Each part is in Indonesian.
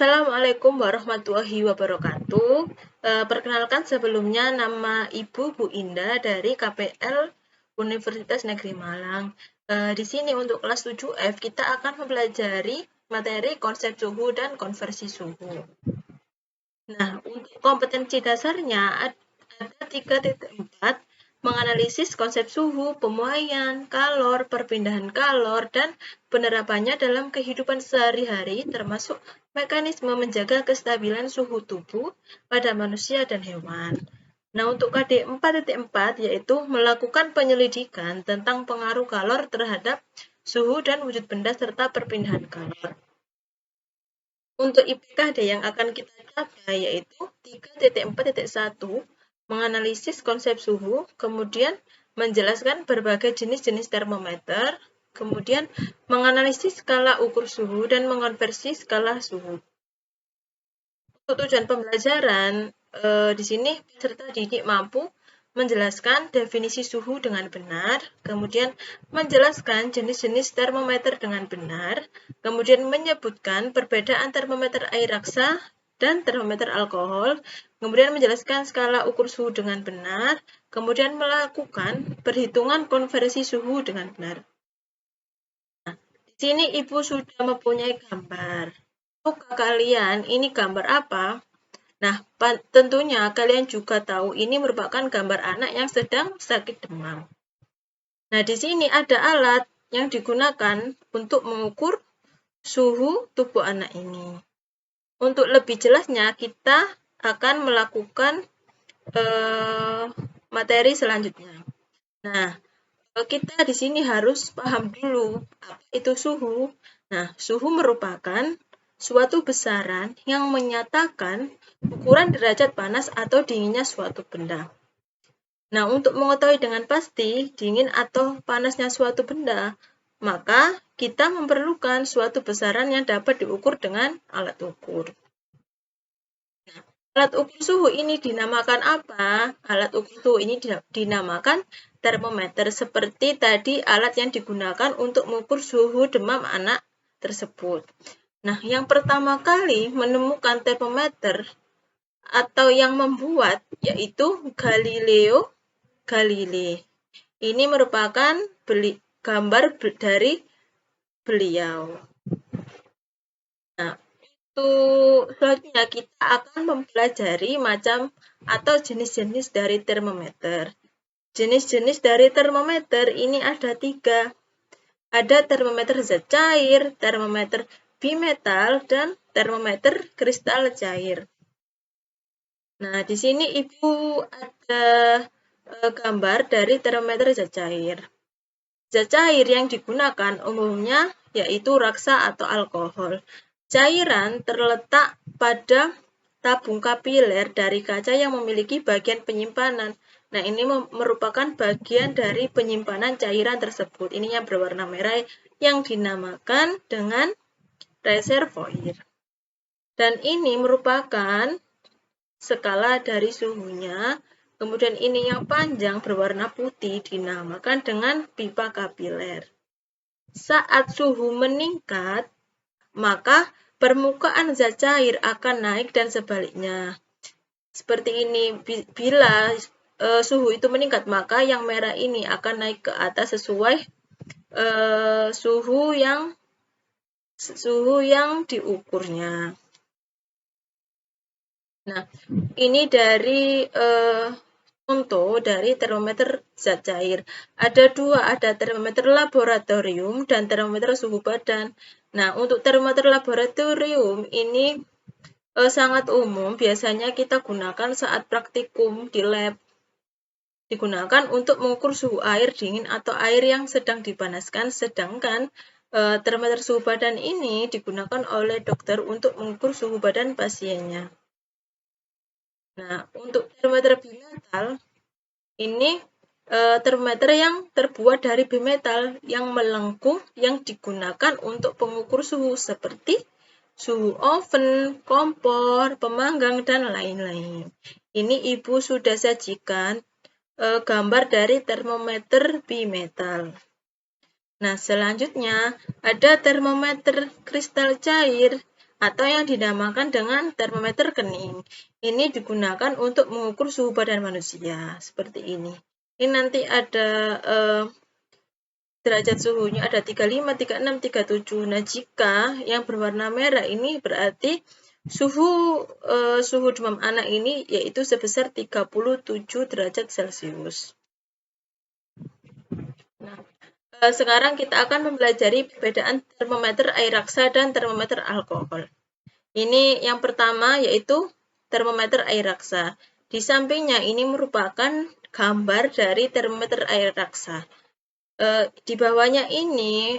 Assalamualaikum warahmatullahi wabarakatuh. Perkenalkan sebelumnya nama Ibu Bu Indah dari KPL Universitas Negeri Malang. Di sini untuk kelas 7F kita akan mempelajari materi konsep suhu dan konversi suhu. Nah, untuk kompetensi dasarnya ada 3.4, menganalisis konsep suhu, pemuaian, kalor, perpindahan kalor, dan penerapannya dalam kehidupan sehari-hari termasuk mekanisme menjaga kestabilan suhu tubuh pada manusia dan hewan. Nah, untuk KD 4.4 yaitu melakukan penyelidikan tentang pengaruh kalor terhadap suhu dan wujud benda serta perpindahan kalor. Untuk IPKD yang akan kita capai yaitu 3.4.1, menganalisis konsep suhu, kemudian menjelaskan berbagai jenis-jenis termometer, kemudian menganalisis skala ukur suhu dan mengonversi skala suhu. Untuk tujuan pembelajaran, di sini peserta didik mampu menjelaskan definisi suhu dengan benar, kemudian menjelaskan jenis-jenis termometer dengan benar, kemudian menyebutkan perbedaan termometer air raksa dan termometer alkohol, kemudian menjelaskan skala ukur suhu dengan benar, kemudian melakukan perhitungan konversi suhu dengan benar. Nah, di sini Ibu sudah mempunyai gambar. Tahukah kalian ini gambar apa? Nah, tentunya kalian juga tahu ini merupakan gambar anak yang sedang sakit demam. Nah, di sini ada alat yang digunakan untuk mengukur suhu tubuh anak ini. Untuk lebih jelasnya, kita akan melakukan materi selanjutnya. Nah, kita di sini harus paham dulu apa itu suhu. Nah, suhu merupakan suatu besaran yang menyatakan ukuran derajat panas atau dinginnya suatu benda. Nah, untuk mengetahui dengan pasti dingin atau panasnya suatu benda, maka kita memerlukan suatu besaran yang dapat diukur dengan alat ukur. Nah, alat ukur suhu ini dinamakan apa? Alat ukur suhu ini dinamakan termometer, seperti tadi alat yang digunakan untuk mengukur suhu demam anak tersebut. Nah, yang pertama kali menemukan termometer atau yang membuat yaitu Galileo Galilei. Ini merupakan gambar dari beliau. Nah, untuk selanjutnya kita akan mempelajari macam atau jenis-jenis dari termometer. Jenis-jenis dari termometer ini ada 3. Ada termometer zat cair, termometer bimetal, dan termometer kristal cair. Nah, di sini Ibu ada gambar dari termometer zat cair. Zat cair yang digunakan umumnya yaitu raksa atau alkohol. Cairan terletak pada tabung kapiler dari kaca yang memiliki bagian penyimpanan. Nah, ini merupakan bagian dari penyimpanan cairan tersebut. Ini yang berwarna merah yang dinamakan dengan reservoir. Dan ini merupakan skala dari suhunya. Kemudian ini yang panjang berwarna putih dinamakan dengan pipa kapiler. Saat suhu meningkat, maka permukaan zat cair akan naik dan sebaliknya. Seperti ini, bila suhu itu meningkat, maka yang merah ini akan naik ke atas sesuai suhu yang diukurnya. Nah, ini dari contoh dari termometer zat cair. Ada 2, ada termometer laboratorium dan termometer suhu badan. Nah, untuk termometer laboratorium ini sangat umum, biasanya kita gunakan saat praktikum di lab. Digunakan untuk mengukur suhu air dingin atau air yang sedang dipanaskan, sedangkan termometer suhu badan ini digunakan oleh dokter untuk mengukur suhu badan pasiennya. Nah, untuk termometer bimetal, ini termometer yang terbuat dari bimetal yang melengkung yang digunakan untuk pengukur suhu seperti suhu oven, kompor, pemanggang, dan lain-lain. Ini Ibu sudah sajikan gambar dari termometer bimetal. Nah, selanjutnya ada termometer kristal cair. atau yang dinamakan dengan termometer kening. Ini digunakan untuk mengukur suhu badan manusia, seperti ini. Ini nanti ada derajat suhunya, ada 35, 36, 37. Nah, jika yang berwarna merah ini berarti suhu demam anak ini yaitu sebesar 37 derajat Celcius. Nah, sekarang kita akan mempelajari perbedaan termometer air raksa dan termometer alkohol. Ini yang pertama yaitu termometer air raksa. Di sampingnya ini merupakan gambar dari termometer air raksa. Di bawahnya ini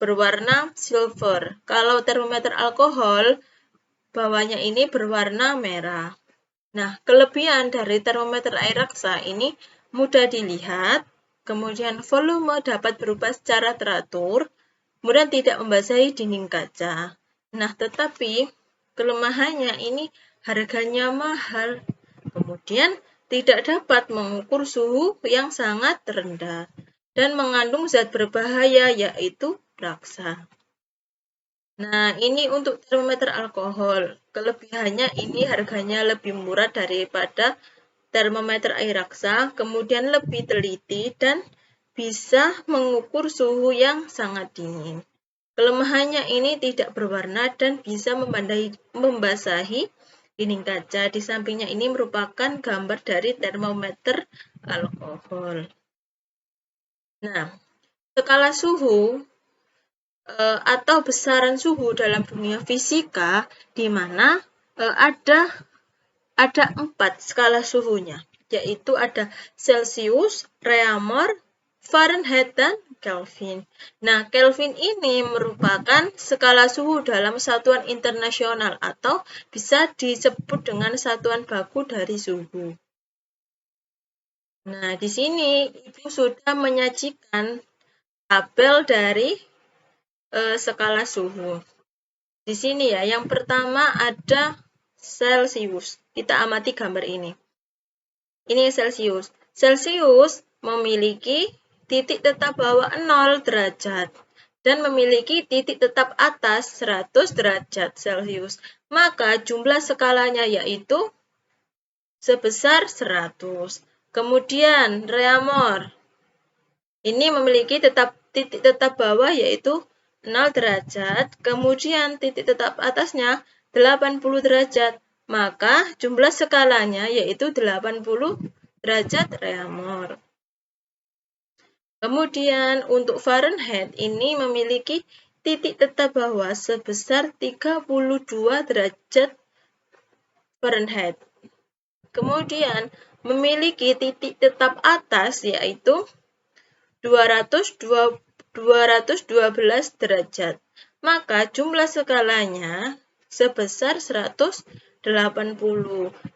berwarna silver. Kalau termometer alkohol, bawahnya ini berwarna merah. Nah, kelebihan dari termometer air raksa ini mudah dilihat, kemudian volume dapat berubah secara teratur, kemudian tidak membasahi dinding kaca. Nah, tetapi kelemahannya ini harganya mahal, kemudian tidak dapat mengukur suhu yang sangat rendah dan mengandung zat berbahaya yaitu raksa. Nah, ini untuk termometer alkohol. Kelebihannya ini harganya lebih murah daripada termometer air raksa, kemudian lebih teliti dan bisa mengukur suhu yang sangat dingin. Kelemahannya ini tidak berwarna dan bisa membasahi dinding kaca. Di sampingnya ini merupakan gambar dari termometer alkohol. Nah, skala suhu atau besaran suhu dalam dunia fisika di mana ada 4 skala suhunya, yaitu ada Celcius, Reaumur, Fahrenheit, dan Kelvin. Nah, Kelvin ini merupakan skala suhu dalam satuan internasional atau bisa disebut dengan satuan baku dari suhu. Nah, di sini Ibu sudah menyajikan tabel dari skala suhu. Di sini ya, yang pertama ada Celcius. Kita amati gambar ini. Ini Celcius. Celcius memiliki titik tetap bawah 0 derajat dan memiliki titik tetap atas 100 derajat Celcius. Maka jumlah skalanya yaitu sebesar 100. Kemudian Reaumur ini memiliki titik tetap bawah yaitu 0 derajat, kemudian titik tetap atasnya 80 derajat. Maka jumlah skalanya yaitu 80 derajat Reaumur. Kemudian untuk Fahrenheit ini memiliki titik tetap bawah sebesar 32 derajat Fahrenheit. Kemudian memiliki titik tetap atas yaitu 212 derajat. Maka jumlah skalanya sebesar 180.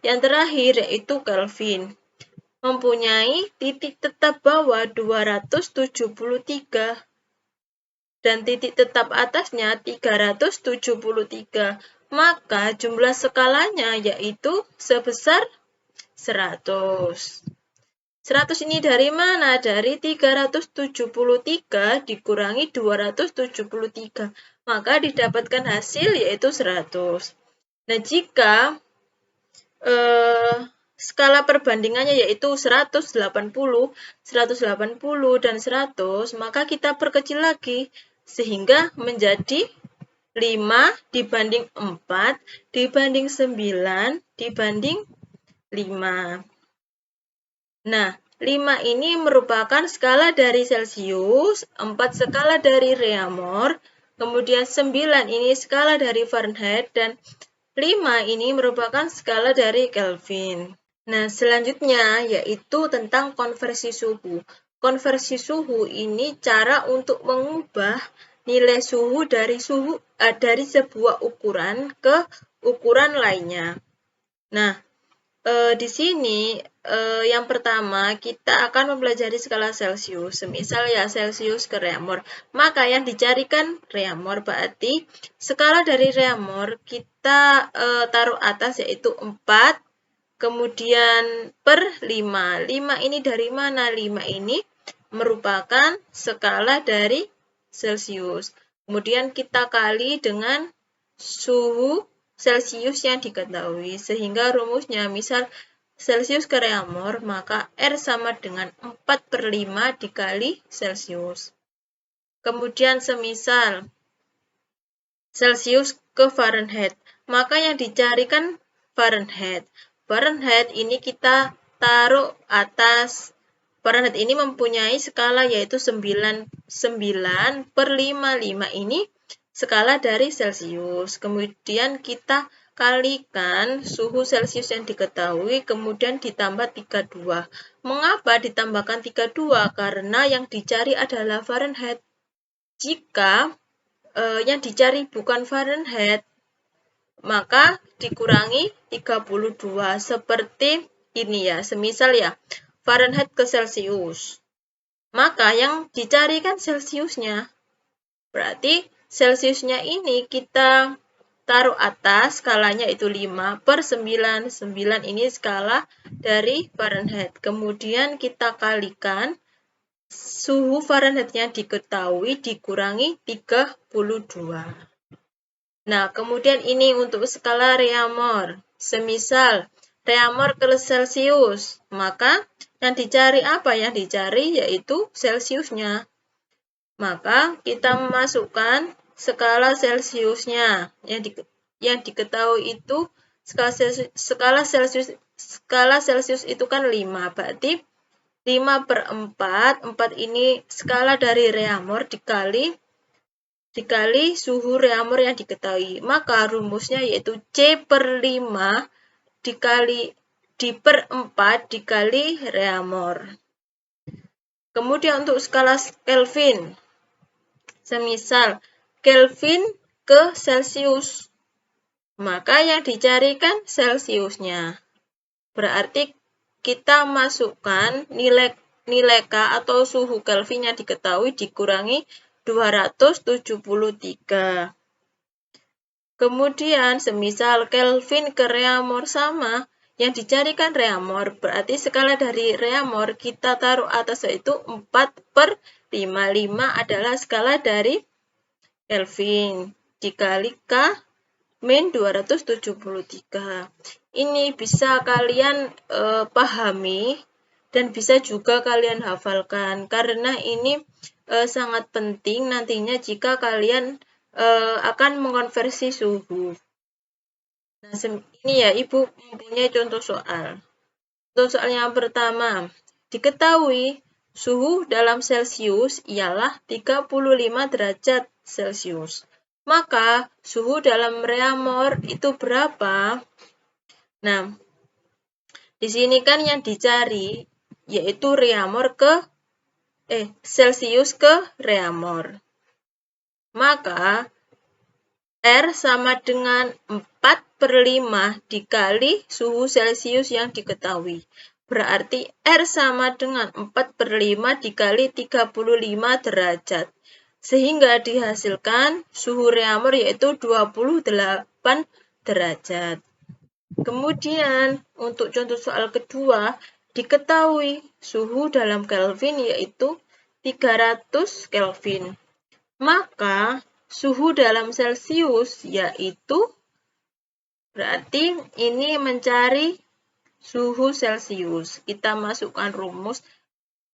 Yang terakhir yaitu Kelvin. Mempunyai titik tetap bawah 273 dan titik tetap atasnya 373. Maka jumlah skalanya yaitu sebesar 100. 100 ini dari mana? Dari 373 dikurangi 273. Maka didapatkan hasil yaitu 100. Nah, jika skala perbandingannya yaitu 180, 180, dan 100, maka kita perkecil lagi sehingga menjadi 5 dibanding 4 dibanding 9 dibanding 5. Nah, 5 ini merupakan skala dari Celcius, 4 skala dari Reaumur, kemudian 9 ini skala dari Fahrenheit, dan 5 ini merupakan skala dari Kelvin. Nah, selanjutnya yaitu tentang konversi suhu. Konversi suhu ini cara untuk mengubah nilai suhu dari sebuah ukuran ke ukuran lainnya. Nah, di sini yang pertama kita akan mempelajari skala Celcius. Misal ya Celcius ke Reaumur. Maka yang dicarikan Reaumur berarti skala dari Reaumur kita taruh atas yaitu 4 kemudian per 5. 5 ini dari mana? 5 ini merupakan skala dari Celcius. Kemudian kita kali dengan suhu Celcius yang diketahui. Sehingga rumusnya misal Celcius ke reaumur, maka R sama dengan 4/5 dikali Celcius. Kemudian semisal Celcius ke Fahrenheit, maka yang dicarikan Fahrenheit. Fahrenheit ini kita taruh atas. Fahrenheit ini mempunyai skala yaitu 9/55 ini skala dari Celcius. Kemudian kita kalikan suhu Celcius yang diketahui, kemudian ditambah 32. Mengapa ditambahkan 32? Karena yang dicari adalah Fahrenheit. Jika yang dicari bukan Fahrenheit, maka dikurangi 32. Seperti ini ya, semisal ya, Fahrenheit ke Celcius. Maka yang dicari kan Celciusnya. Berarti Celciusnya ini kita taruh atas, skalanya itu 5/9. 9 ini skala dari Fahrenheit. Kemudian kita kalikan suhu Fahrenheit yang diketahui dikurangi 32. Nah, kemudian ini untuk skala reaumur. Semisal reaumur ke Celcius, maka yang dicari apa? Yang dicari yaitu Celciusnya. Maka kita memasukkan skala Celciusnya. Yang diketahui itu skala Celcius itu kan 5. Berarti 5/4, 4 ini skala dari reaumur dikali suhu reaumur yang diketahui. Maka rumusnya yaitu C/5 di/4 dikali reaumur. Kemudian untuk skala Kelvin, semisal Kelvin ke Celcius, maka yang dicarikan Celciusnya. Berarti kita masukkan nilai K atau suhu Kelvin yang diketahui dikurangi 273. Kemudian semisal Kelvin ke reaumur sama, yang dicarikan reaumur, berarti skala dari reaumur kita taruh atas yaitu 4/5. 5 adalah skala dari Kelvin dikali K min 273. Ini bisa kalian pahami dan bisa juga kalian hafalkan, karena ini sangat penting nantinya jika kalian akan mengonversi suhu. Nah, ini ya Ibu mempunyai contoh soal. Contoh soal yang pertama, diketahui suhu dalam Celcius ialah 35 derajat Celcius. Maka suhu dalam reaumur itu berapa? Nah, di sini kan yang dicari yaitu Celcius ke reaumur. Maka R sama dengan 4/5 dikali suhu Celcius yang diketahui. Berarti R sama dengan 4/5 dikali 35 derajat. Sehingga dihasilkan suhu reaumur yaitu 28 derajat. Kemudian untuk contoh soal kedua, diketahui suhu dalam Kelvin yaitu 300 Kelvin. Maka suhu dalam Celcius yaitu, berarti ini mencari suhu Celcius. Kita masukkan rumus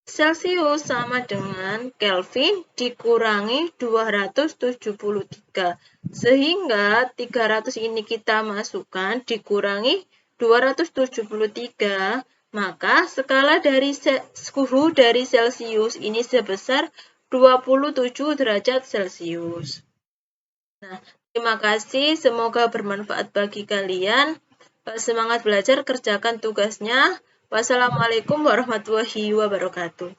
Celcius sama dengan Kelvin dikurangi 273. Sehingga 300 ini kita masukkan dikurangi 273, maka skala dari suhu dari Celcius ini sebesar 27 derajat Celcius. Nah, terima kasih. Semoga bermanfaat bagi kalian. Semangat belajar, kerjakan tugasnya. Wassalamualaikum warahmatullahi wabarakatuh.